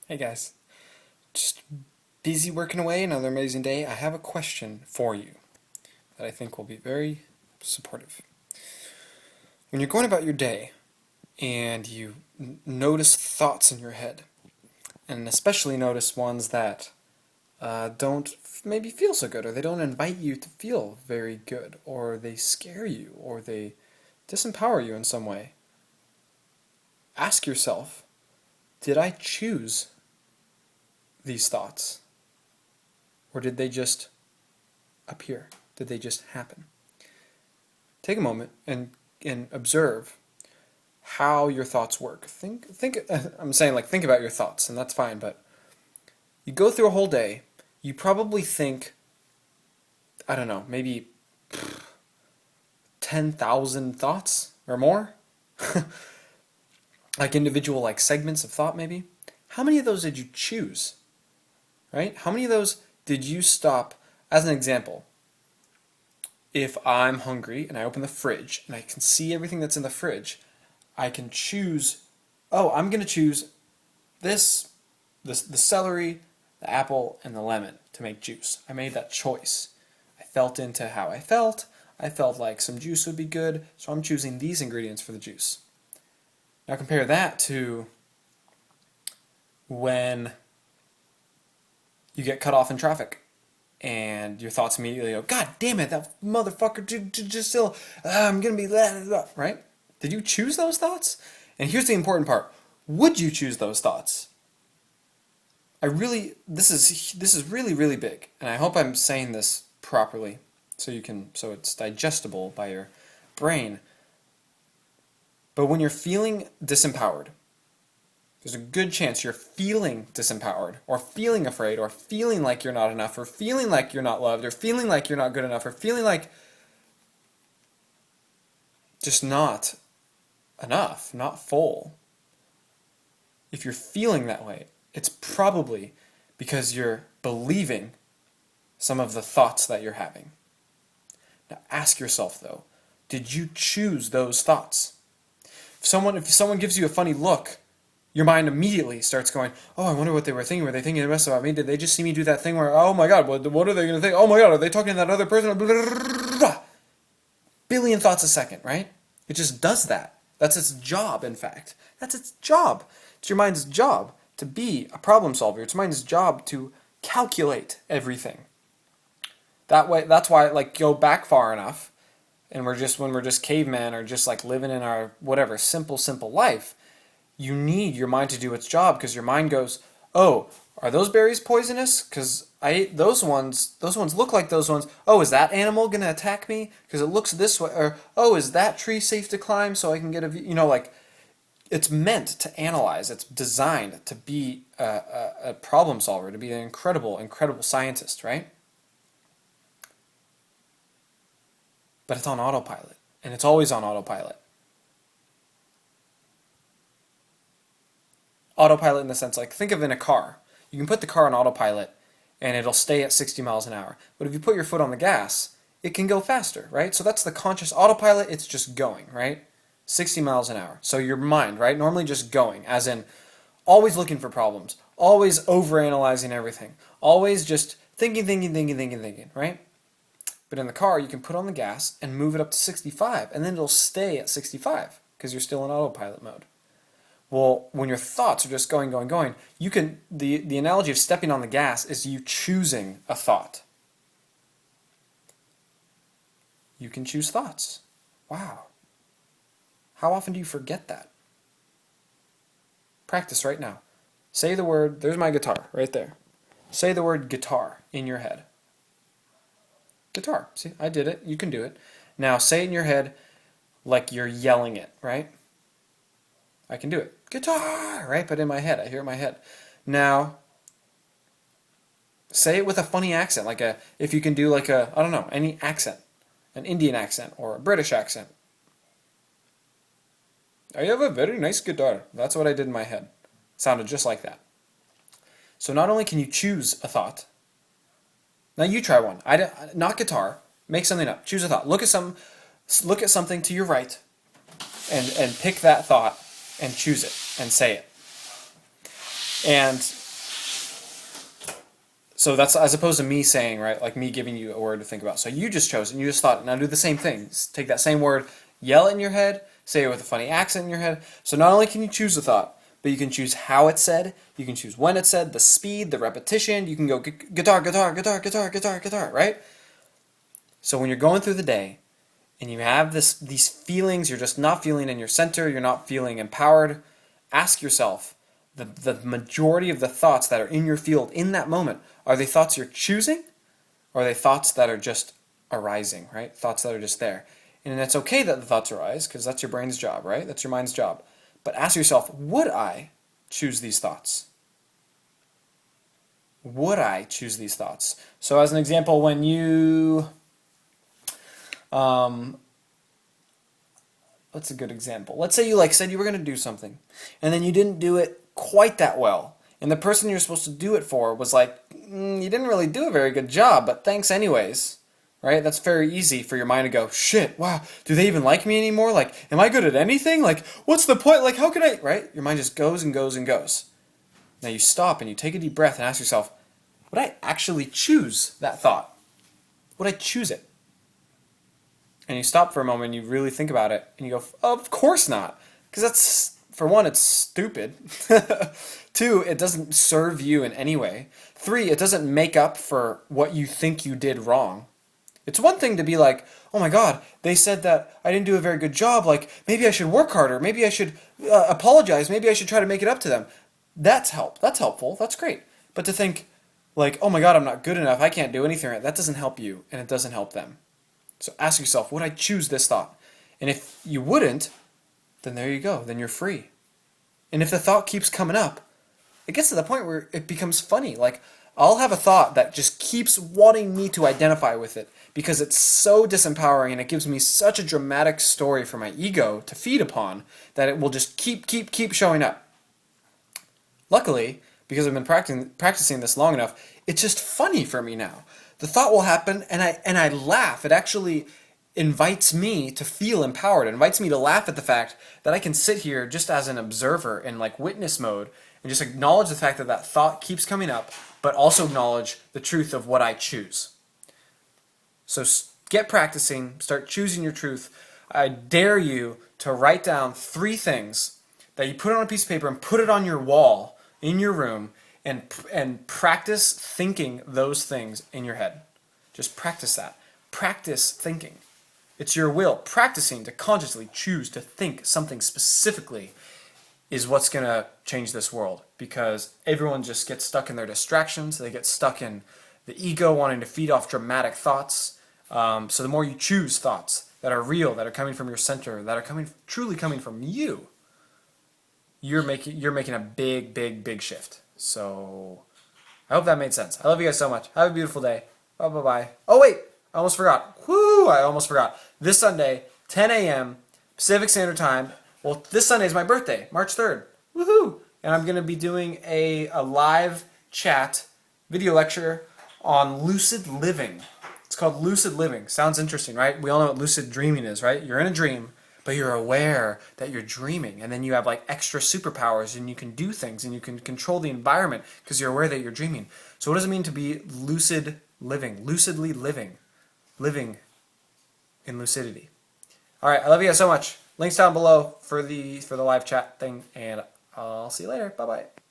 Hey guys, just busy working away, another amazing day. I have a question for you that I think will be very supportive. When you're going about your day and you notice thoughts in your head, and especially notice ones that don't maybe feel so good, or they don't invite you to feel very good, or they scare you, or they disempower you in some way, ask yourself, did I choose these thoughts? Or did they just appear? Did they just happen? Take a moment and observe how your thoughts work. Think I'm saying like think about your thoughts, and that's fine, but you go through a whole day, you probably think, I don't know, maybe 10,000 thoughts or more. Like individual like segments of thought maybe. How many of those did you choose? Right? How many of those did you stop? As an example, if I'm hungry and I open the fridge and I can see everything that's in the fridge, I can choose, oh, I'm going to choose the celery, the apple, and the lemon to make juice. I made that choice. I felt into how I felt. I felt like some juice would be good, so I'm choosing these ingredients for the juice. Now compare that to when you get cut off in traffic and your thoughts immediately go, God damn it, that motherfucker just still, I'm gonna be, right? Did you choose those thoughts? And here's the important part. Would you choose those thoughts? This is really, really big, and I hope I'm saying this properly so it's digestible by your brain. But when you're feeling disempowered, there's a good chance you're feeling disempowered, or feeling afraid, or feeling like you're not enough, or feeling like you're not loved, or feeling like you're not good enough, or feeling like just not enough, not full. If you're feeling that way, it's probably because you're believing some of the thoughts that you're having. Now ask yourself though, did you choose those thoughts? If someone gives you a funny look, your mind immediately starts going, oh, I wonder what they were thinking. Were they thinking the best about me? Did they just see me do that thing where, oh my God, what are they going to think? Oh my God, are they talking to that other person? Blah, blah, blah. Billion thoughts a second, right? It just does that. That's its job, in fact. That's its job. It's your mind's job to be a problem solver. It's your mind's job to calculate everything. That's why, like, go back far enough, and when we're just cavemen or just like living in our whatever simple life, you need your mind to do its job because your mind goes, oh, are those berries poisonous? Because I ate those ones. Those ones look like those ones. Oh, is that animal gonna attack me? Because it looks this way. Or oh, is that tree safe to climb so I can get a view? Like it's meant to analyze. It's designed to be a problem solver, to be an incredible scientist, right? But it's on autopilot, and it's always on autopilot. Autopilot in the sense like think of in a car. You can put the car on autopilot and it'll stay at 60 miles an hour. But if you put your foot on the gas, it can go faster, right? So that's the conscious autopilot, it's just going, right? 60 miles an hour. So your mind, right? Normally just going, as in always looking for problems, always overanalyzing everything, always just thinking, right? But in the car, you can put on the gas and move it up to 65, and then it'll stay at 65 because you're still in autopilot mode. Well, when your thoughts are just going, you can the analogy of stepping on the gas is you choosing a thought. You can choose thoughts. Wow. How often do you forget that? Practice right now. Say the word, there's my guitar right there. Say the word guitar in your head. Guitar. See, I did it. You can do it. Now say it in your head like you're yelling it, right? I can do it. Guitar, right? But in my head, I hear it in my head. Now, say it with a funny accent, if you can do I don't know, any accent, an Indian accent or a British accent. I have a very nice guitar. That's what I did in my head. Sounded just like that. So not only can you choose a thought, now you try one. Not guitar. Make something up. Choose a thought. Look at something to your right, and pick that thought and choose it and say it. And so that's as opposed to me saying, right, like me giving you a word to think about. So you just chose and you just thought, now do the same thing. Take that same word, yell it in your head, say it with a funny accent in your head. So not only can you choose a thought, but you can choose how it's said, you can choose when it's said, the speed, the repetition. You can go guitar, guitar, guitar, guitar, guitar, guitar, right? So when you're going through the day and you have these feelings, you're just not feeling in your center, you're not feeling empowered, ask yourself, the majority of the thoughts that are in your field in that moment, are they thoughts you're choosing? Or are they thoughts that are just arising, right? Thoughts that are just there. And it's okay that the thoughts arise, because that's your brain's job, right? That's your mind's job. But ask yourself, would I choose these thoughts? Would I choose these thoughts? So as an example, when you... what's a good example? Let's say you said you were going to do something, and then you didn't do it quite that well. And the person you're supposed to do it for was like, you didn't really do a very good job, but thanks anyways. Right? That's very easy for your mind to go, shit, wow, do they even like me anymore? Like, am I good at anything? Like, what's the point? Like, how can I, right? Your mind just goes and goes and goes. Now you stop and you take a deep breath and ask yourself, would I actually choose that thought? Would I choose it? And you stop for a moment and you really think about it and you go, of course not. Because that's, for one, it's stupid. 2, it doesn't serve you in any way. 3, it doesn't make up for what you think you did wrong. It's one thing to be like, oh my God, they said that I didn't do a very good job. Like, maybe I should work harder. Maybe I should apologize. Maybe I should try to make it up to them. That's helpful. That's great. But to think, like, oh my God, I'm not good enough. I can't do anything right. That doesn't help you, and it doesn't help them. So ask yourself, would I choose this thought? And if you wouldn't, then there you go. Then you're free. And if the thought keeps coming up, it gets to the point where it becomes funny. Like, I'll have a thought that just keeps wanting me to identify with it because it's so disempowering and it gives me such a dramatic story for my ego to feed upon that it will just keep showing up. Luckily, because I've been practicing this long enough, it's just funny for me now. The thought will happen and I laugh. It actually invites me to feel empowered. It invites me to laugh at the fact that I can sit here just as an observer in like witness mode and just acknowledge the fact that that thought keeps coming up, but also acknowledge the truth of what I choose. So get practicing, start choosing your truth. I dare you to write down 3 things that you put on a piece of paper and put it on your wall in your room and practice thinking those things in your head. Just practice that. Practice thinking. It's your will. Practicing to consciously choose to think something specifically is what's going to change this world, because everyone just gets stuck in their distractions. They get stuck in the ego wanting to feed off dramatic thoughts. So the more you choose thoughts that are real, that are coming from your center, that are truly coming from you, you're making a big shift. So I hope that made sense. I love you guys so much. Have a beautiful day. Bye. Oh wait, I almost forgot. I almost forgot. This Sunday, 10 a.m. Pacific Standard Time. Well, this Sunday is my birthday, March 3rd. Woohoo! And I'm going to be doing a live chat video lecture on lucid living. It's called Lucid Living. Sounds interesting, right? We all know what lucid dreaming is, right? You're in a dream, but you're aware that you're dreaming. And then you have like extra superpowers and you can do things and you can control the environment because you're aware that you're dreaming. So what does it mean to be lucid living? Lucidly living. Living in lucidity. All right, I love you guys so much. Links down below for the live chat thing, and I'll see you later. Bye-bye.